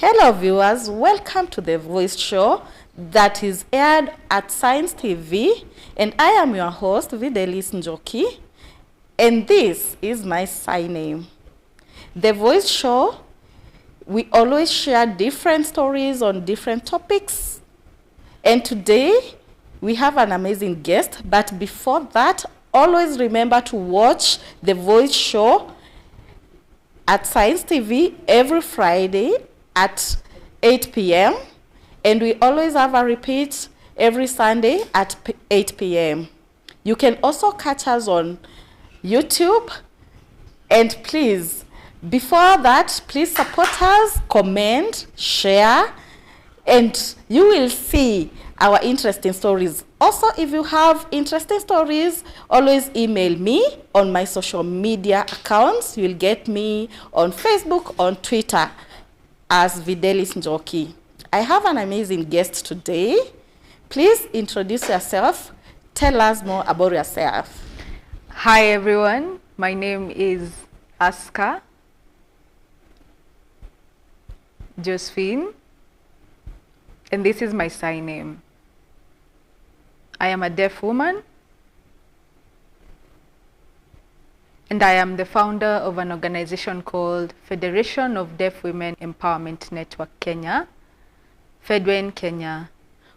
Hello viewers, welcome to the Voice Show that is aired at Science TV, and I am your host Videlis Njoki, and this is my sign name. The Voice Show, we always share different stories on different topics, and today we have an amazing guest, but before that, always remember to watch The Voice Show at Science TV every Friday at 8 p.m. and we always have a repeat every Sunday at 8 p.m. You can also catch us on YouTube, and please, before that, please support us, comment, share, and you will see our interesting stories. Also, if you have interesting stories, always email me on my social media accounts. You'll get me on Facebook, on Twitter, as Videlis Njoki. I have an amazing guest today. Please introduce yourself. Tell us more about yourself. Hi everyone, my name is Aska Josephine, and this is my sign name. I am a deaf woman, and I am the founder of an organization called Federation of Deaf Women Empowerment Network Kenya, Fedwen, Kenya.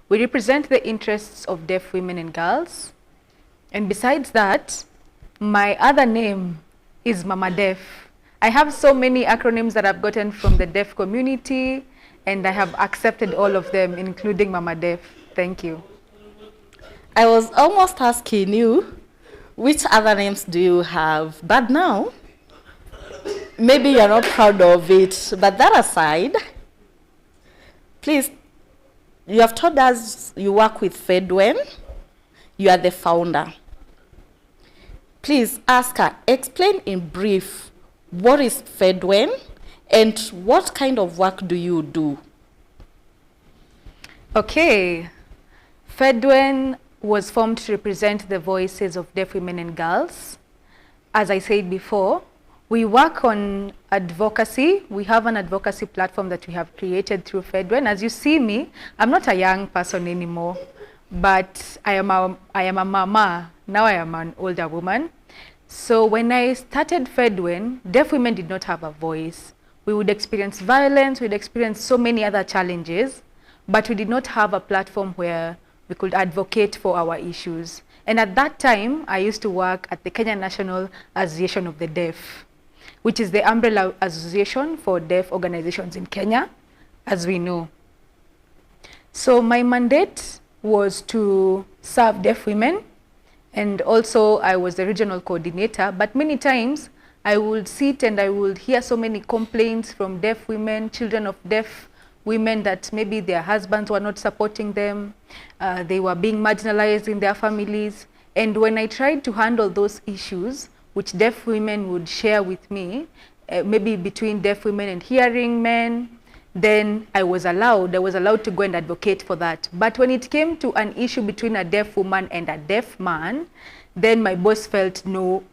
We represent the interests of deaf women and girls. And besides that, my other name is Mama Deaf. I have so many acronyms that I've gotten from the deaf community, and I have accepted all of them, including Mama Deaf. Thank you. I was almost asking you, which other names do you have? But now, maybe you're not proud of it. But that aside, please, you have told us you work with Fedwen. You are the founder. Please, Aska, explain in brief, what is Fedwen and what kind of work do you do? Okay. Fedwen was formed to represent the voices of deaf women and girls. As I said before, we work on advocacy. We have an advocacy platform that we have created through Fedwen. As you see me, I'm not a young person anymore, but I am a mama. Now I am an older woman. So when I started Fedwen, deaf women did not have a voice. We would experience violence, we'd experience so many other challenges, but we did not have a platform where we could advocate for our issues. And at that time, I used to work at the Kenya National Association of the Deaf, which is the umbrella association for deaf organizations in Kenya, as we know. So my mandate was to serve deaf women, and also I was the regional coordinator, but many times I would sit and I would hear so many complaints from deaf women, children of deaf women, that maybe their husbands were not supporting them, they were being marginalized in their families. And when I tried to handle those issues, which deaf women would share with me, maybe between deaf women and hearing men, then I was allowed to go and advocate for that. But when it came to an issue between a deaf woman and a deaf man, then my boss felt no,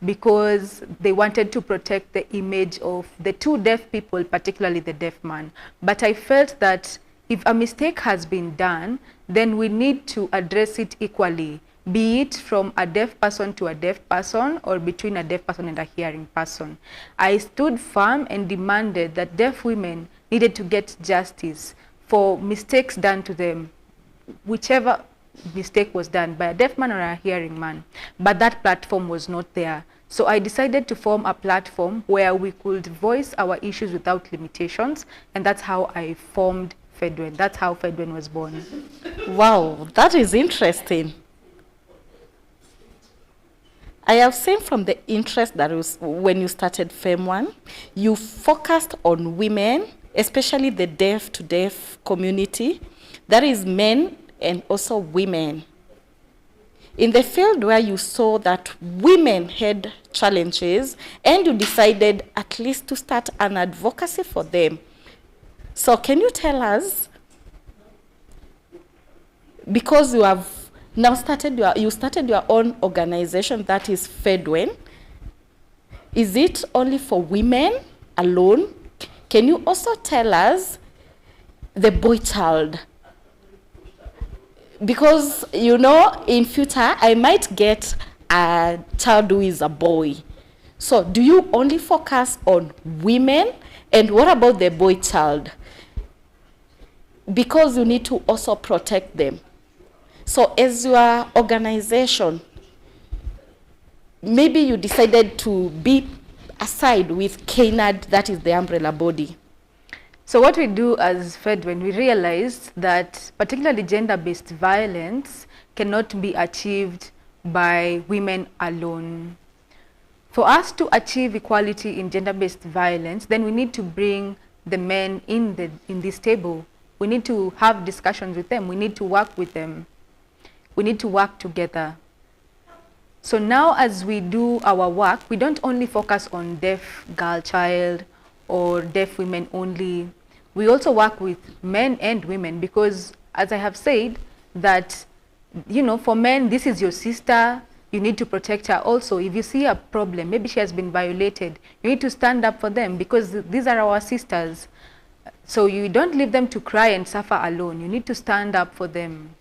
because they wanted to protect the image of the two deaf people, particularly the deaf man. But I felt that if a mistake has been done, then we need to address it equally, be it from a deaf person to a deaf person or between a deaf person and a hearing person. I stood firm and demanded that deaf women needed to get justice for mistakes done to them, whichever mistake was done by a deaf man or a hearing man. But that platform was not there. So I decided to form a platform where we could voice our issues without limitations, and that's how I formed Fedwen. That's how Fedwen was born. Wow, that is interesting. I have seen from the interest that was when you started Fem1, you focused on women, especially the deaf to deaf community, that is men and also women. In the field where you saw that women had challenges and you decided at least to start an advocacy for them. So can you tell us, because you have now started your own organization, that is Fedwen, is it only for women alone? can you also tell us the boy child? Because, you know, in future, I might get a child who is a boy. So do you only focus on women? And what about the boy child? Because you need to also protect them. So as your organization, maybe you decided to be aside with KNAD, that is the umbrella body. So what we do as Fedwen, we realized that particularly gender-based violence cannot be achieved by women alone. For us to achieve equality in gender-based violence, then we need to bring the men in this table. We need to have discussions with them. We need to work with them. We need to work together. So now as we do our work, we don't only focus on deaf girl child or deaf women only. We also work with men and women because, as I have said, that, you know, for men, this is your sister. You need to protect her also. If you see a problem, maybe she has been violated, you need to stand up for them because these are our sisters. So you don't leave them to cry and suffer alone. You need to stand up for them.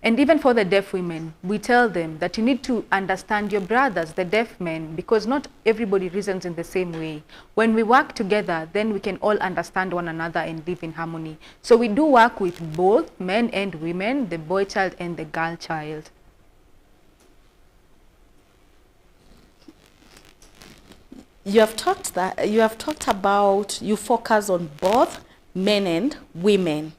And even for the deaf women, we tell them that you need to understand your brothers, the deaf men, because not everybody reasons in the same way. When we work together, then we can all understand one another and live in harmony. So we do work with both men and women, the boy child and the girl child. You have talked about you focus on both men and women,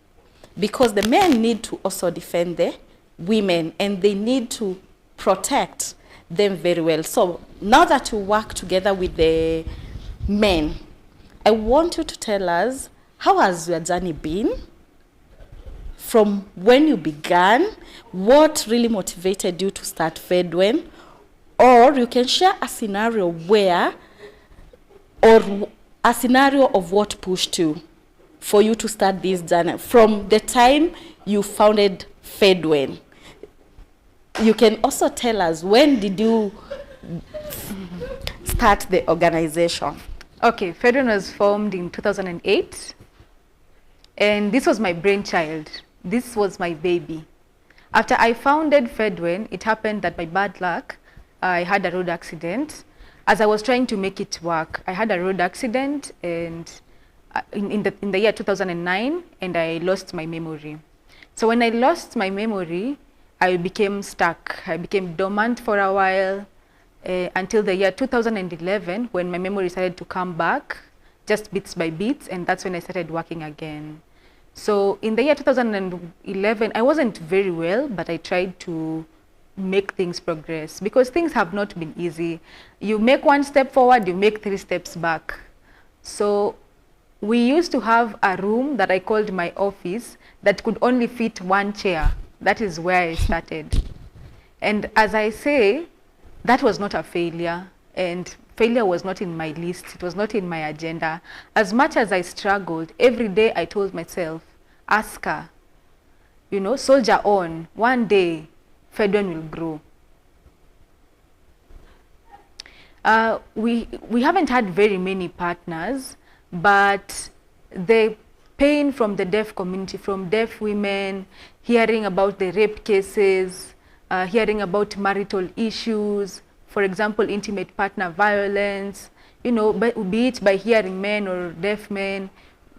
because the men need to also defend the women and they need to protect them very well. So now that you work together with the men, I want you to tell us, how has your journey been from when you began? What really motivated you to start Fedwen? Or you can share a scenario where, or a scenario of what pushed you for you to start this journey from the time you founded Fedwen. You can also tell us, when did you start the organization? Okay, Fedwen was formed in 2008, and this was my brainchild. This was my baby. After I founded Fedwen, it happened that by bad luck, I had a road accident. As I was trying to make it work, I had a road accident and in the year 2009, and I lost my memory. So when I lost my memory, I became stuck. I became dormant for a while until the year 2011, when my memory started to come back, just bits by bits, and that's when I started working again. So in the year 2011, I wasn't very well, but I tried to make things progress because things have not been easy. You make one step forward, you make 3 steps back. So we used to have a room that I called my office that could only fit 1 chair. That is where I started. And as I say, that was not a failure, and failure was not in my list. It was not in my agenda. As much as I struggled, every day I told myself, ask her, you know, soldier on. One day, Fedwen will grow. We haven't had very many partners, but the pain from the deaf community, from deaf women, hearing about the rape cases, hearing about marital issues, for example, intimate partner violence, you know, be it by hearing men or deaf men.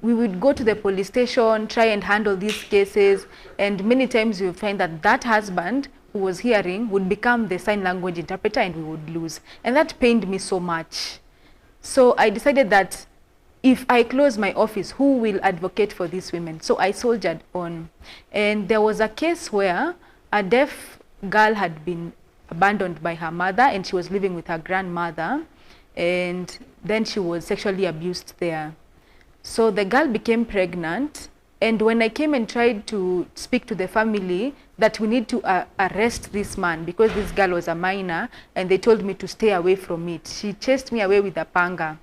We would go to the police station, try and handle these cases, and many times you find that that husband who was hearing would become the sign language interpreter and we would lose. And that pained me so much. So I decided that if I close my office, who will advocate for these women? So I soldiered on. And there was a case where a deaf girl had been abandoned by her mother and she was living with her grandmother, and then she was sexually abused there. So the girl became pregnant, and when I came and tried to speak to the family that we need to arrest this man because this girl was a minor, and they told me to stay away from it. She chased me away with a panga.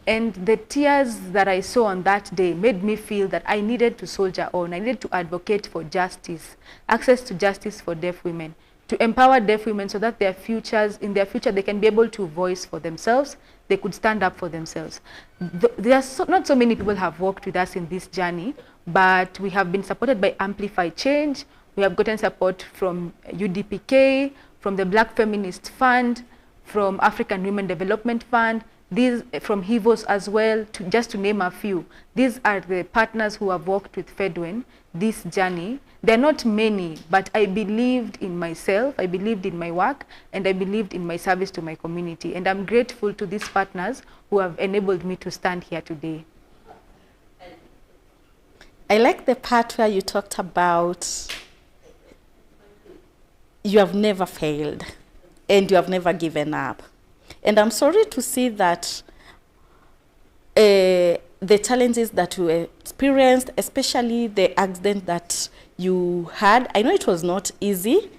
And the tears that I saw on that day made me feel that I needed to soldier on. I needed to advocate for justice, access to justice for deaf women, to empower deaf women so that in their future, they can be able to voice for themselves, they could stand up for themselves. There are not so many people have worked with us in this journey, but we have been supported by Amplify Change. We have gotten support from UDPK, from the Black Feminist Fund, from African Women Development Fund, these from HIVOS as well, just to name a few. These are the partners who have worked with Fedwen this journey. They're not many, but I believed in myself, I believed in my work, and I believed in my service to my community. And I'm grateful to these partners who have enabled me to stand here today. I like the part where you talked about you have never failed and you have never given up. And I'm sorry to see that the challenges that you experienced, especially the accident that you had, I know it was not easy,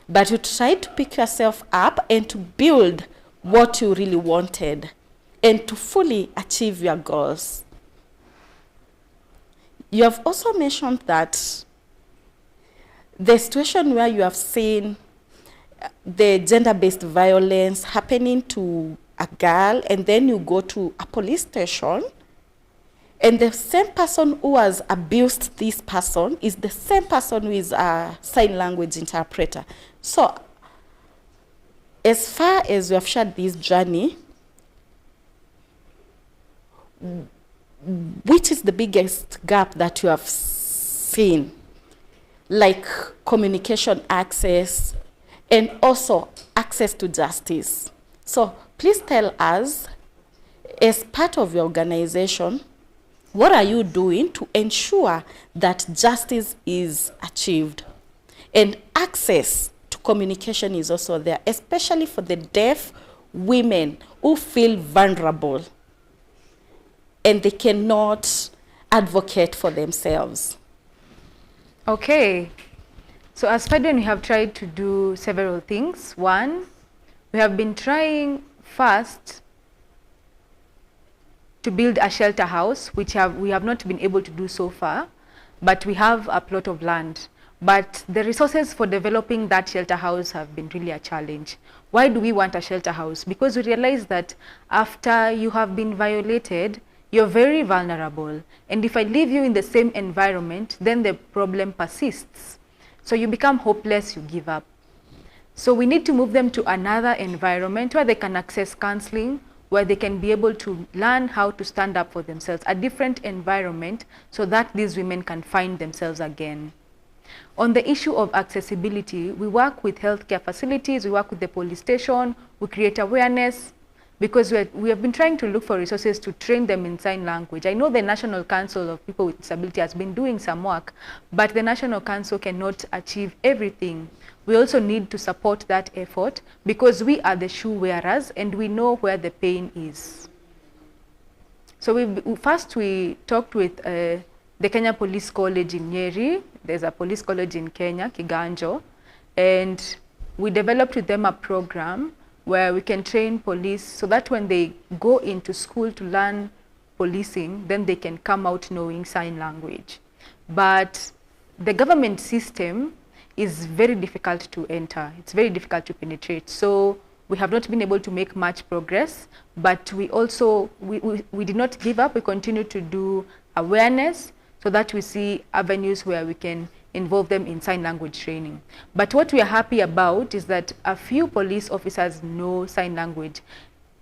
but you tried to pick yourself up and to build what you really wanted and to fully achieve your goals. You have also mentioned that the situation where you have seen the gender-based violence happening to a girl, and then you go to a police station, and the same person who has abused this person is the same person who is a sign language interpreter. So, as far as you have shared this journey, which is the biggest gap that you have seen? Like communication access and also access to justice. So please tell us, as part of your organization, what are you doing to ensure that justice is achieved? And access to communication is also there, especially for the deaf women who feel vulnerable and they cannot advocate for themselves. Okay, so as Fedwen, we have tried to do several things. One, we have been trying first to build a shelter house, which we have not been able to do so far, but we have a plot of land. But the resources for developing that shelter house have been really a challenge. Why do we want a shelter house? Because we realize that after you have been violated, you're very vulnerable. And if I leave you in the same environment, then the problem persists. So you become hopeless, you give up. So we need to move them to another environment where they can access counseling, where they can be able to learn how to stand up for themselves, a different environment, so that these women can find themselves again. On the issue of accessibility, we work with healthcare facilities, we work with the police station, we create awareness, because we have been trying to look for resources to train them in sign language. I know the National Council of People with Disability has been doing some work, but the National Council cannot achieve everything. We also need to support that effort because we are the shoe wearers and we know where the pain is. So we talked with the Kenya Police College in Nyeri. There's a police college in Kenya, Kiganjo, and we developed with them a program where we can train police so that when they go into school to learn policing, then they can come out knowing sign language. But the government system is very difficult to enter. It's very difficult to penetrate. So we have not been able to make much progress, but we also, we did not give up. We continue to do awareness so that we see avenues where we can involve them in sign language training. But what we are happy about is that a few police officers know sign language.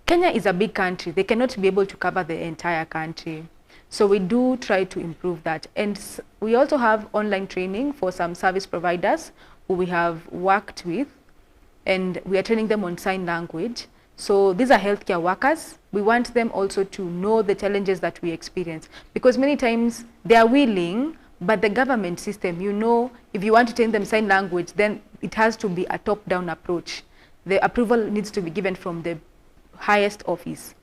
Kenya is a big country. They cannot be able to cover the entire country. So we do try to improve that. And we also have online training for some service providers who we have worked with, and we are training them on sign language. So these are healthcare workers. We want them also to know the challenges that we experience, because many times they are willing, but the government system, you know, if you want to train them sign language, then it has to be a top-down approach. The approval needs to be given from the highest office.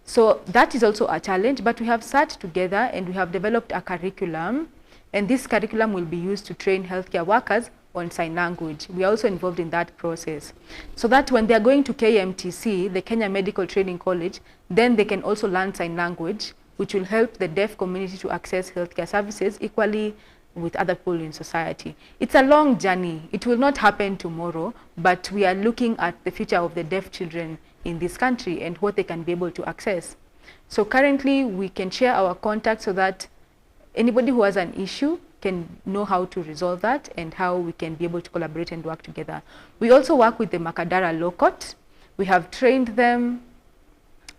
So that is also a challenge, but we have sat together and we have developed a curriculum, and this curriculum will be used to train healthcare workers on sign language. We are also involved in that process, so that when they are going to KMTC, the Kenya Medical Training College, then they can also learn sign language, which will help the deaf community to access healthcare services. Equally, with other people in society. It's a long journey. It will not happen tomorrow, but we are looking at the future of the deaf children in this country and what they can be able to access. So currently we can share our contacts so that anybody who has an issue can know how to resolve that and how we can be able to collaborate and work together. We also work with the Makadara Law Court. We have trained them.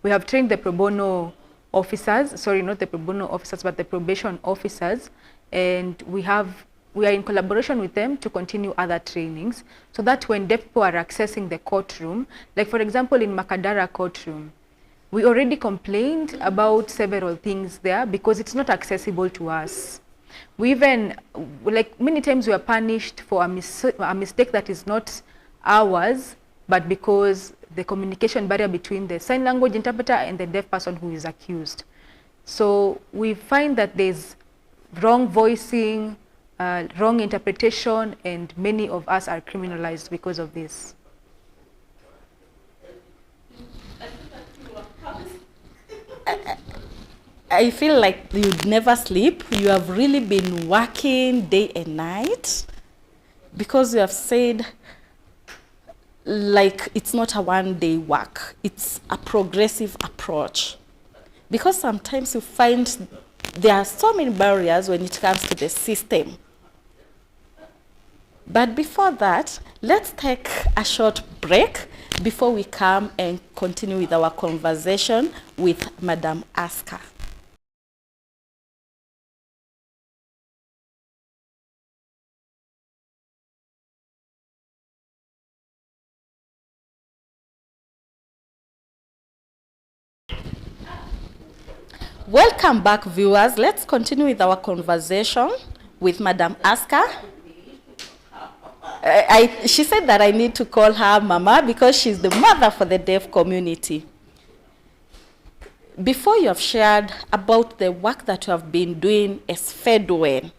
We have trained the pro bono officers, sorry, not the pro bono officers, but the probation officers. And we are in collaboration with them to continue other trainings so that when deaf people are accessing the courtroom, like for example in Makadara courtroom, we already complained about several things there because it's not accessible to us. We even, like many times we are punished for a mistake that is not ours, but because the communication barrier between the sign language interpreter and the deaf person who is accused. So we find that there's wrong voicing, wrong interpretation, and many of us are criminalized because of this. I feel like you'd never sleep. You have really been working day and night because you have said like it's not a one-day work. It's a progressive approach. Because sometimes you find there are so many barriers when it comes to the system. But before that, let's take a short break before we come and continue with our conversation with Madam Aska. Welcome back, viewers. Let's continue with our conversation with Madam Aska. She said that I need to call her Mama because she's the mother for the deaf community. Before you have shared about the work that you have been doing as Fedwen,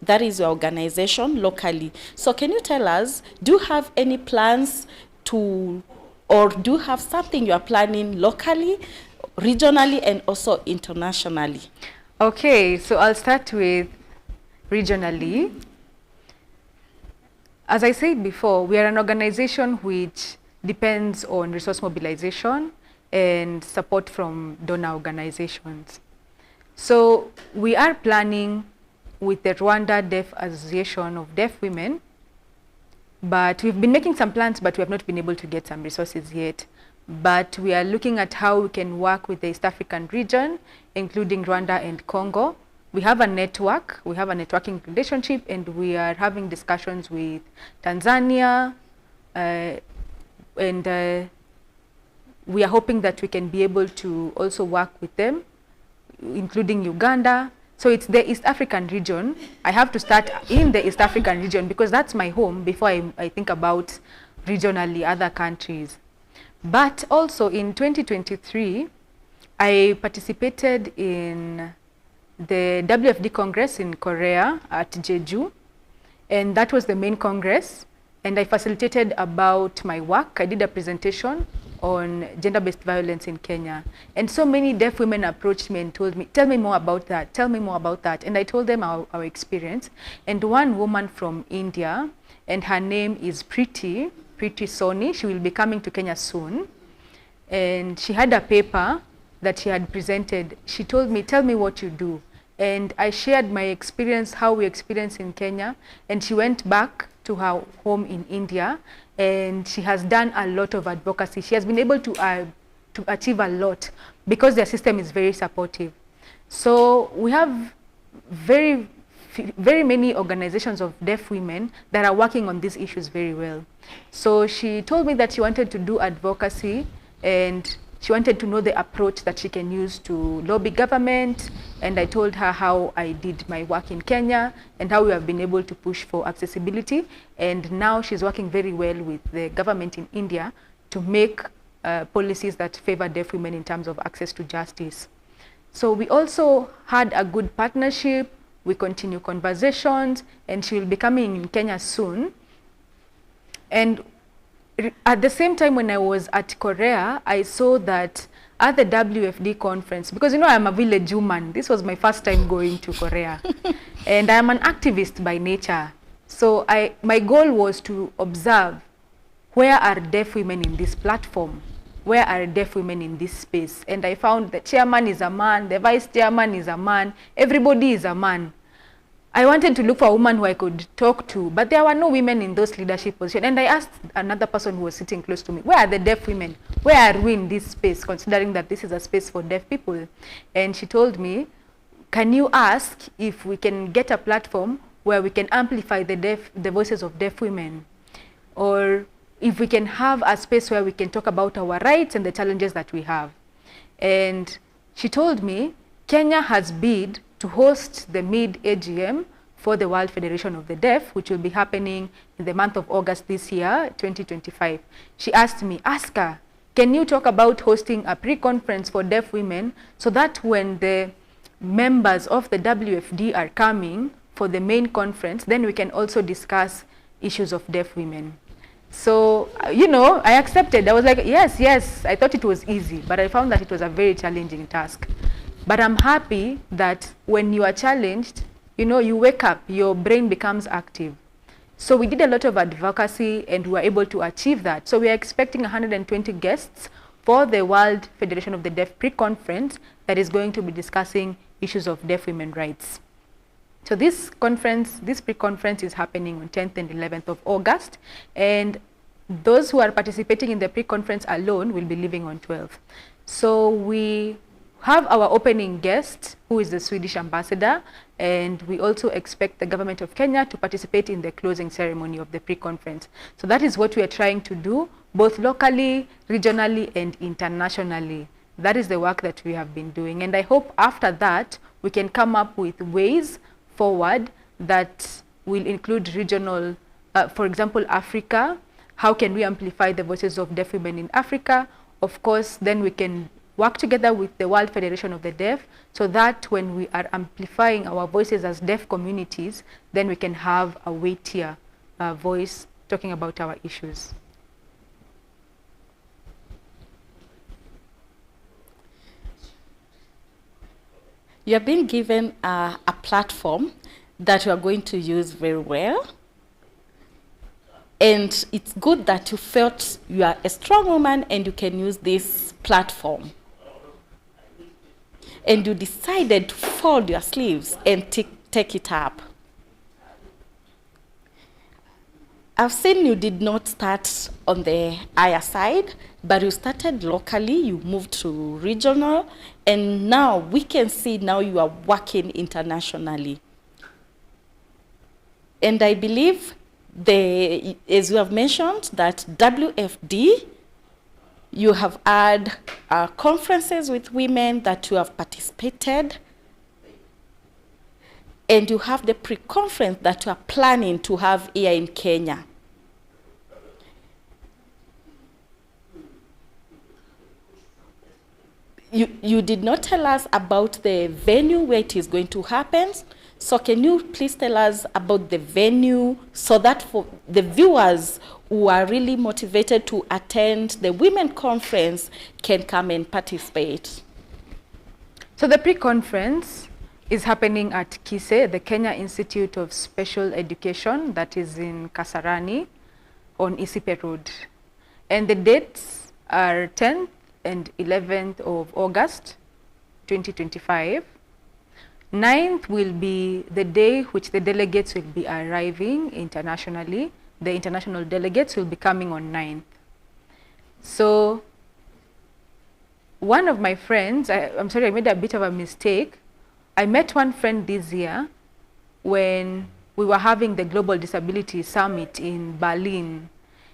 that is your organization locally. So can you tell us, do you have any plans to, or do you have something you are planning locally, regionally, and also internationally? Okay, so I'll start with regionally. As I said before, we are an organization which depends on resource mobilization and support from donor organizations. So we are planning with the Rwanda Deaf Association of Deaf Women, but we've been making some plans, but we have not been able to get some resources yet. But we are looking at how we can work with the East African region, including Rwanda and Congo. We have a network, we have a networking relationship, and we are having discussions with Tanzania, and we are hoping that we can be able to also work with them, including Uganda. So it's the East African region. I have to start in the East African region because that's my home before I think about regionally other countries. But also in 2023, I participated in the WFD Congress in Korea at Jeju, and that was the main congress, and I facilitated about my work. I did a presentation on gender-based violence in Kenya, and so many deaf women approached me and told me, tell me more about that, tell me more about that, and I told them our experience. And one woman from India, and her name is Preeti Soni, she will be coming to Kenya soon, and she had a paper that she had presented. She told me, tell me what you do. And I shared my experience, how we experience in Kenya, and she went back to her home in India, and she has done a lot of advocacy. She has been able to achieve a lot because their system is very supportive. So we have very many organizations of deaf women that are working on these issues very well. So she told me that she wanted to do advocacy, and she wanted to know the approach that she can use to lobby government, and I told her how I did my work in Kenya and how we have been able to push for accessibility. And now she's working very well with the government in India to make policies that favor deaf women in terms of access to justice. So we also had a good partnership. We continue conversations, and she will be coming in Kenya soon. And at the same time, when I was at Korea, I saw that at the WFD conference, because you know I'm a village woman, this was my first time going to Korea. And I'm an activist by nature. So my goal was to observe, where are deaf women in this platform? Where are deaf women in this space? And I found the chairman is a man, the vice chairman is a man, everybody is a man. I wanted to look for a woman who I could talk to, but there were no women in those leadership positions. And I asked another person who was sitting close to me, where are the deaf women? Where are we in this space, considering that this is a space for deaf people? And she told me, can you ask if we can get a platform where we can amplify the voices of deaf women? Or if we can have a space where we can talk about our rights and the challenges that we have. And she told me, Kenya has bid to host the mid-AGM for the World Federation of the Deaf, which will be happening in the month of August this year, 2025. She asked me, Aska, can you talk about hosting a pre-conference for deaf women so that when the members of the WFD are coming for the main conference, then we can also discuss issues of deaf women. So, you know, I accepted. I was like, yes, yes. I thought it was easy, but I found that it was a very challenging task. But I'm happy that when you are challenged, you know, you wake up, your brain becomes active. So we did a lot of advocacy and we were able to achieve that. So we are expecting 120 guests for the World Federation of the Deaf pre-conference that is going to be discussing issues of deaf women rights. So this pre-conference is happening on 10th and 11th of August, and those who are participating in the pre-conference alone will be leaving on 12th. So we have our opening guest, who is the Swedish ambassador, and we also expect the government of Kenya to participate in the closing ceremony of the pre-conference. So that is what we are trying to do, both locally, regionally, and internationally. That is the work that we have been doing. And I hope after that, we can come up with ways forward that will include regional, for example, Africa. How can we amplify the voices of deaf women in Africa? Of course, then we can work together with the World Federation of the Deaf so that when we are amplifying our voices as deaf communities, then we can have a weightier voice talking about our issues. You have been given a platform that you are going to use very well. And it's good that you felt you are a strong woman and you can use this platform. And you decided to fold your sleeves and take it up. I've seen you did not start on the higher side, but you started locally, you moved to regional, and now we can see now you are working internationally. And I believe, as you have mentioned, that WFD, you have had conferences with women that you have participated, and you have the pre-conference that you are planning to have here in Kenya. You did not tell us about the venue where it is going to happen. So can you please tell us about the venue so that for the viewers who are really motivated to attend the women conference can come and participate? So the pre-conference is happening at KISE, the Kenya Institute of Special Education, that is in Kasarani on Isipe Road. And the dates are 10th and 11th of August, 2025. 9th will be the day which the delegates will be arriving internationally. The international delegates will be coming on 9th. So one of my friends, I'm sorry, I made a bit of a mistake. I met one friend this year when we were having the Global Disability Summit in Berlin.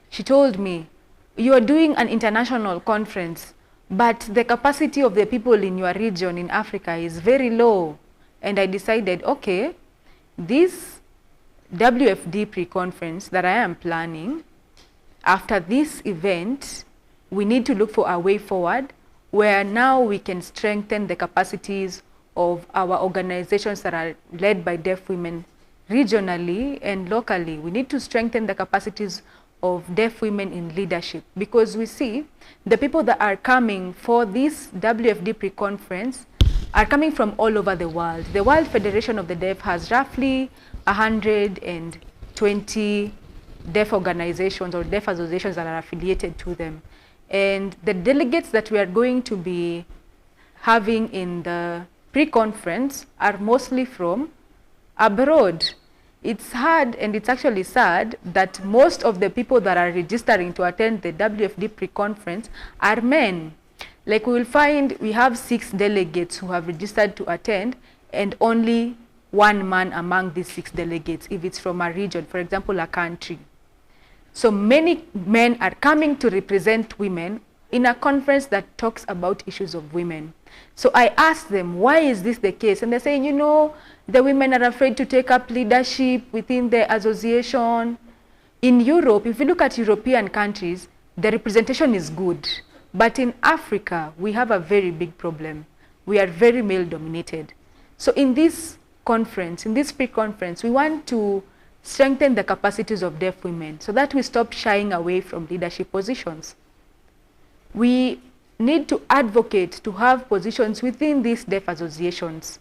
She told me, you are doing an international conference, but the capacity of the people in your region in Africa is very low. And I decided, okay, this WFD pre-conference that I am planning, after this event, we need to look for a way forward where now we can strengthen the capacities of our organizations that are led by deaf women regionally and locally. We need to strengthen the capacities of deaf women in leadership, because we see the people that are coming for this WFD pre-conference, are coming from all over the world. The World Federation of the Deaf has roughly 120 deaf organizations or deaf associations that are affiliated to them. And the delegates that we are going to be having in the pre-conference are mostly from abroad. It's hard and it's actually sad that most of the people that are registering to attend the WFD pre-conference are men. Like we will find we have 6 delegates who have registered to attend and only 1 man among these 6 delegates if it's from a region, for example, a country. So many men are coming to represent women in a conference that talks about issues of women. So I asked them, why is this the case? And they're saying, you know, the women are afraid to take up leadership within the association. In Europe, if you look at European countries, the representation is good. But in Africa, we have a very big problem. We are very male dominated. So in this conference, in this pre-conference, we want to strengthen the capacities of deaf women so that we stop shying away from leadership positions. We need to advocate to have positions within these deaf associations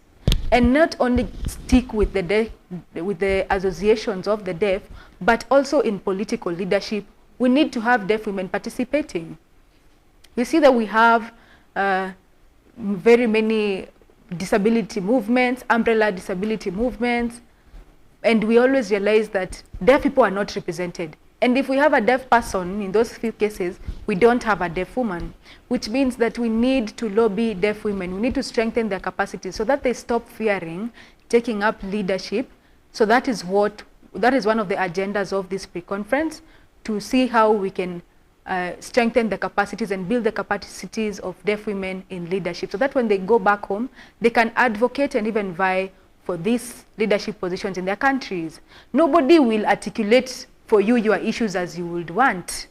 and not only stick with the associations of the deaf, but also in political leadership. We need to have deaf women participating. We see that we have very many disability movements, umbrella disability movements, and we always realize that deaf people are not represented. And if we have a deaf person, in those few cases, we don't have a deaf woman, which means that we need to lobby deaf women. We need to strengthen their capacity so that they stop fearing taking up leadership. So that is one of the agendas of this pre-conference, to see how we can strengthen the capacities and build the capacities of deaf women in leadership, so that when they go back home, they can advocate and even vie for these leadership positions in their countries. Nobody will articulate for you your issues as you would want.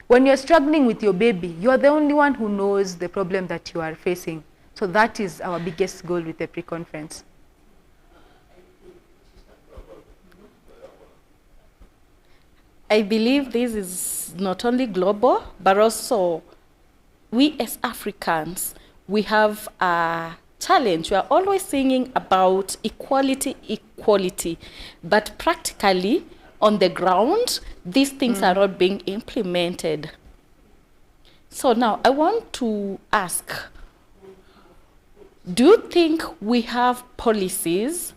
When you're struggling with your baby, you're the only one who knows the problem that you are facing. So that is our biggest goal with the pre-conference. I believe this is not only global, but also we as Africans, we have a challenge. We are always singing about equality, equality, but practically on the ground, these things are not being implemented. So now I want to ask, do you think we have policies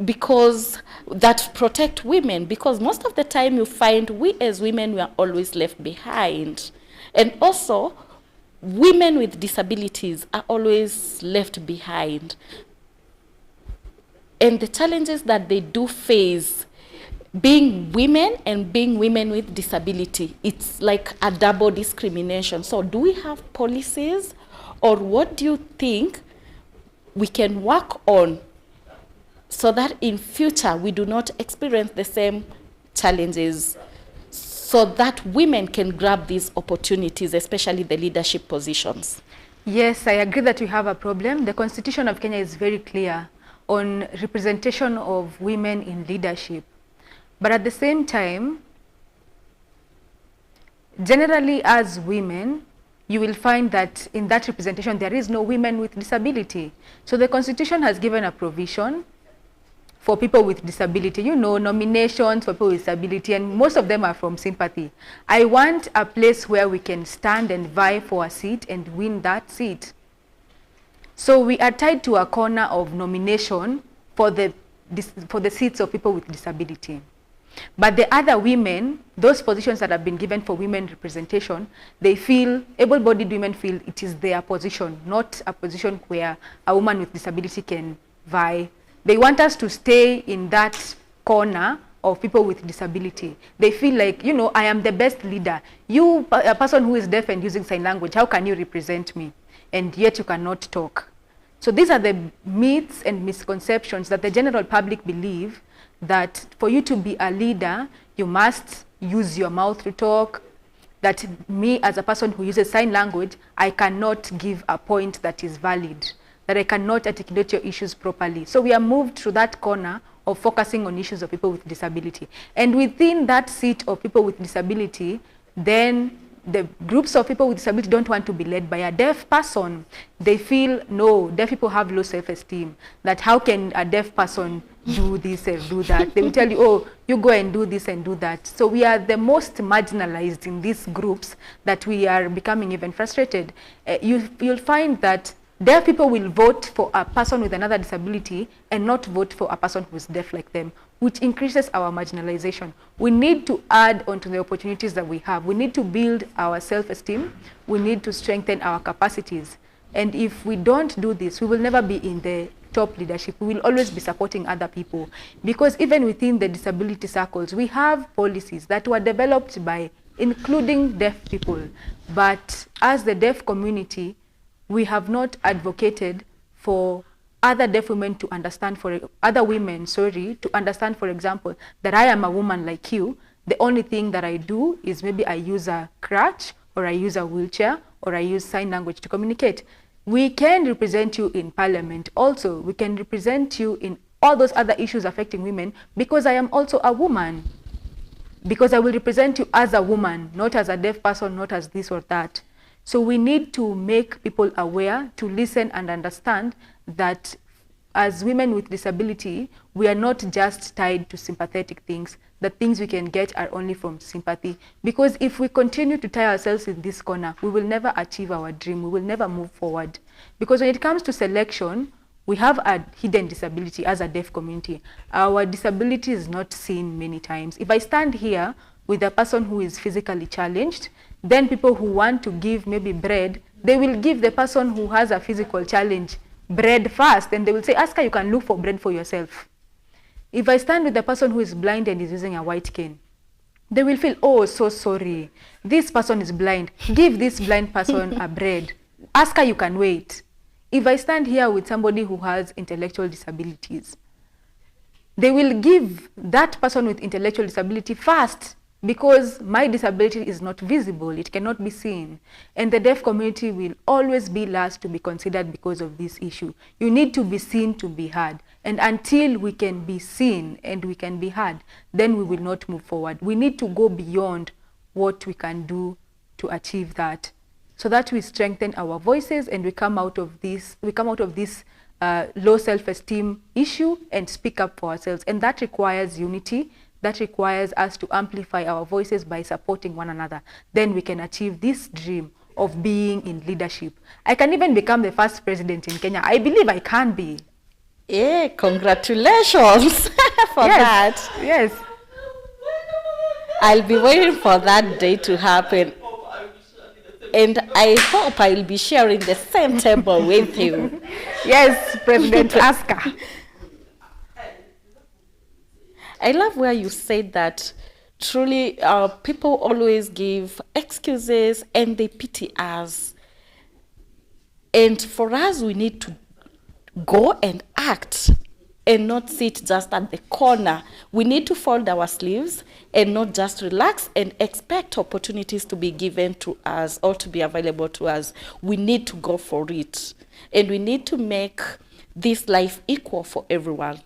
because that protect women? Because most of the time you find we as women, we are always left behind. And also, women with disabilities are always left behind. And the challenges that they do face, being women and being women with disability, it's like a double discrimination. So do we have policies, or what do you think we can work on so that in future we do not experience the same challenges, so that women can grab these opportunities, especially the leadership positions? Yes, I agree that we have a problem. The Constitution of Kenya is very clear on representation of women in leadership. But at the same time, generally as women, you will find that in that representation there is no women with disability. So the Constitution has given a provision for people with disability, you know, nominations for people with disability, and most of them are from sympathy. I want a place where we can stand and vie for a seat and win that seat. So we are tied to a corner of nomination for the seats of people with disability. But the other women, those positions that have been given for women representation, they feel, able-bodied women feel it is their position, not a position where a woman with disability can vie. They want us to stay in that corner of people with disability. They feel like, you know, I am the best leader. You, a person who is deaf and using sign language, how can you represent me? And yet you cannot talk. So these are the myths and misconceptions that the general public believe, that for you to be a leader, you must use your mouth to talk, that me as a person who uses sign language, I cannot give a point that is valid, that I cannot articulate your issues properly. So we are moved to that corner of focusing on issues of people with disability. And within that seat of people with disability, then the groups of people with disability don't want to be led by a deaf person. They feel, no, deaf people have low self-esteem, that how can a deaf person do this and do that? They will tell you, oh, you go and do this and do that. So we are the most marginalized in these groups that we are becoming even frustrated. You'll find that deaf people will vote for a person with another disability and not vote for a person who is deaf like them, which increases our marginalization. We need to add onto the opportunities that we have. We need to build our self-esteem. We need to strengthen our capacities. And if we don't do this, we will never be in the top leadership. We will always be supporting other people. Because even within the disability circles, we have policies that were developed by including deaf people. But as the deaf community, we have not advocated for other deaf women to understand, other women, to understand, for example, that I am a woman like you. The only thing that I do is maybe I use a crutch, or I use a wheelchair, or I use sign language to communicate. We can represent you in parliament also. We can represent you in all those other issues affecting women, because I am also a woman. Because I will represent you as a woman, not as a deaf person, not as this or that. So we need to make people aware, to listen and understand that as women with disability, we are not just tied to sympathetic things. The things we can get are only from sympathy. Because if we continue to tie ourselves in this corner, we will never achieve our dream. We will never move forward. Because when it comes to selection, we have a hidden disability as a deaf community. Our disability is not seen many times. If I stand here with a person who is physically challenged, then people who want to give maybe bread, they will give the person who has a physical challenge bread first, and they will say, Aska, you can look for bread for yourself. If I stand with the person who is blind and is using a white cane, they will feel, oh, so sorry, this person is blind. Give this blind person a bread. Aska, you can wait. If I stand here with somebody who has intellectual disabilities, they will give that person with intellectual disability first, because my disability is not visible, it cannot be seen. And the deaf community will always be last to be considered because of this issue. You need to be seen to be heard. And until we can be seen and we can be heard, then we will not move forward. We need to go beyond what we can do to achieve that, so that we strengthen our voices and we come out of this low self-esteem issue and speak up for ourselves. And that requires unity. That requires us to amplify our voices by supporting one another. Then we can achieve this dream of being in leadership. I can even become the first president in Kenya. I believe I can be. Yeah, congratulations for that. Yes. I'll be waiting for that day to happen. And I hope I'll be sharing the same table with you. Yes, President Aska. I love where you said that truly people always give excuses and they pity us. And for us, we need to go and act and not sit just at the corner. We need to fold our sleeves and not just relax and expect opportunities to be given to us or to be available to us. We need to go for it. And we need to make this life equal for everyone.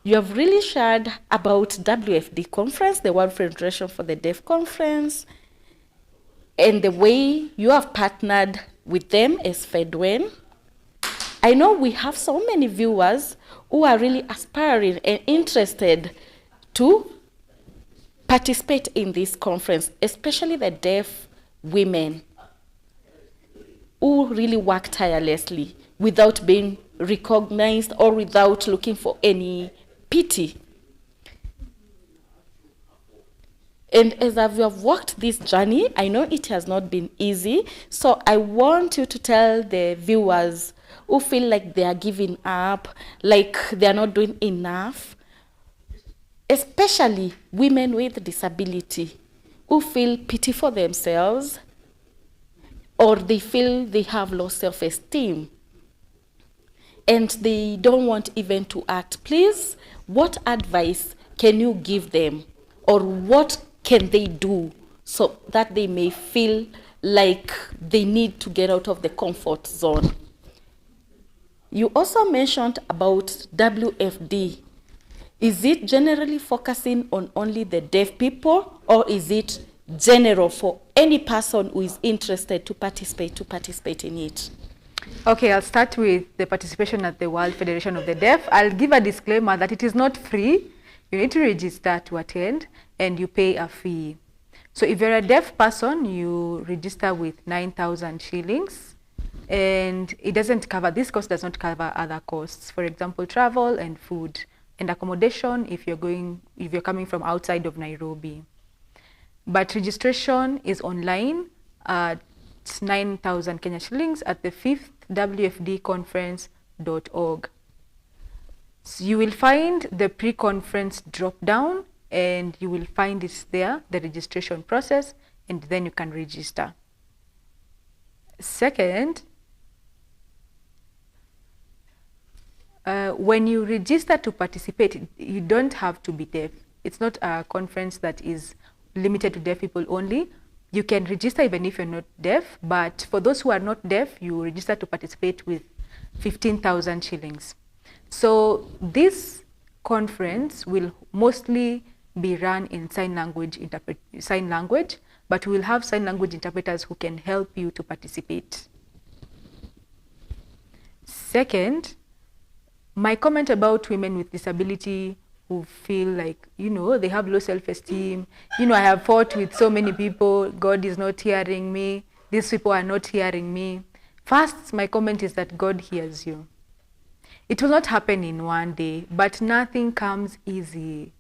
You have really shared about WFD conference, the World Federation for the Deaf Conference, and the way you have partnered with them as Fedwen. I know we have so many viewers who are really aspiring and interested to participate in this conference, especially the deaf women who really work tirelessly without being recognized or without looking for any pity. And as you have walked this journey, I know it has not been easy. So I want you to tell the viewers who feel like they are giving up, like they are not doing enough, especially women with disability, who feel pity for themselves, or they feel they have low self-esteem, and they don't want even to act. Please, what advice can you give them, or what can they do so that they may feel like they need to get out of the comfort zone? You also mentioned about WFD. Is it generally focusing on only the deaf people, or is it general for any person who is interested to participate in it? Okay, I'll start with the participation at the World Federation of the Deaf. I'll give a disclaimer that it is not free. You need to register to attend and you pay a fee. So if you're a deaf person, you register with 9,000 shillings, and it doesn't cover, this cost does not cover other costs. For example, travel and food and accommodation if you're coming from outside of Nairobi. But registration is online at 9,000 Kenya shillings at the 5th wfdconference.org. So you will find the pre-conference drop down, and you will find it there, the registration process, and then you can register. Second, when you register to participate, you don't have to be deaf. It's not a conference that is limited to deaf people only. You can register even if you're not deaf, but for those who are not deaf, you register to participate with 15,000 shillings. So this conference will mostly be run in sign language, but we'll have sign language interpreters who can help you to participate. Second, my comment about women with disability who feel like, they have low self-esteem. I have fought with so many people. God is not hearing me. These people are not hearing me. First, my comment is that God hears you. It will not happen in one day, but nothing comes easy.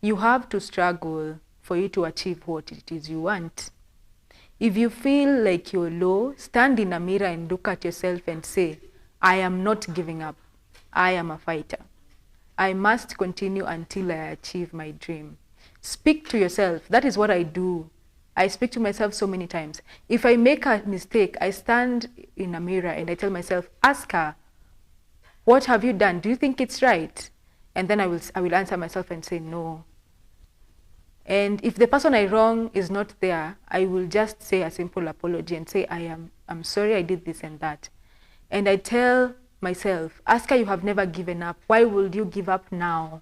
You have to struggle for you to achieve what it is you want. If you feel like you're low, stand in a mirror and look at yourself and say, I am not giving up. I am a fighter. I must continue until I achieve my dream. Speak to yourself. That is what I do. I speak to myself so many times. If I make a mistake, I stand in a mirror and I tell myself, ask her, what have you done? Do you think it's right? And then I will answer myself and say no. And if the person I wrong is not there, I will just say a simple apology and say, I'm sorry I did this and that. And I tell myself, Aska, you have never given up. Why would you give up now?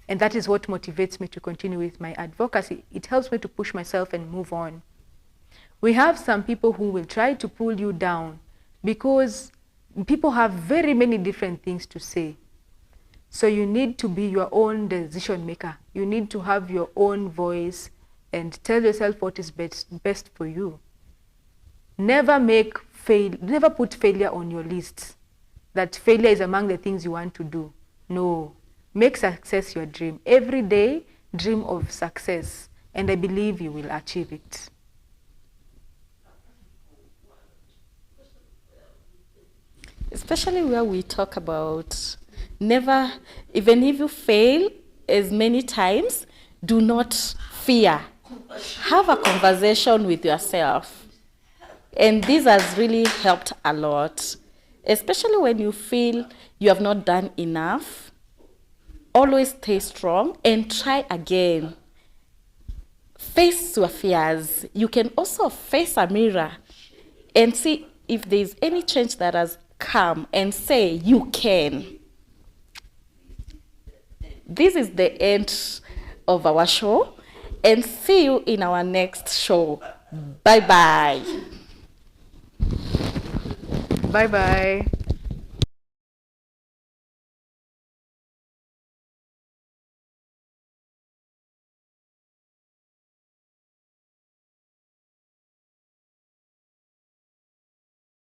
And that is what motivates me to continue with my advocacy. It helps me to push myself and move on. We have some people who will try to pull you down because people have very many different things to say. So you need to be your own decision maker. You need to have your own voice and tell yourself what is best for you. Never put failure on your list. That failure is among the things you want to do. No. Make success your dream. Every day, dream of success. And I believe you will achieve it. Especially where we talk about never, even if you fail as many times, do not fear. Have a conversation with yourself. And this has really helped a lot. Especially when you feel you have not done enough, always stay strong and try again. Face your fears. You can also face a mirror and see if there's any change that has come and say you can. This is the end of our show, and see you in our next show. Bye-bye. Bye-bye.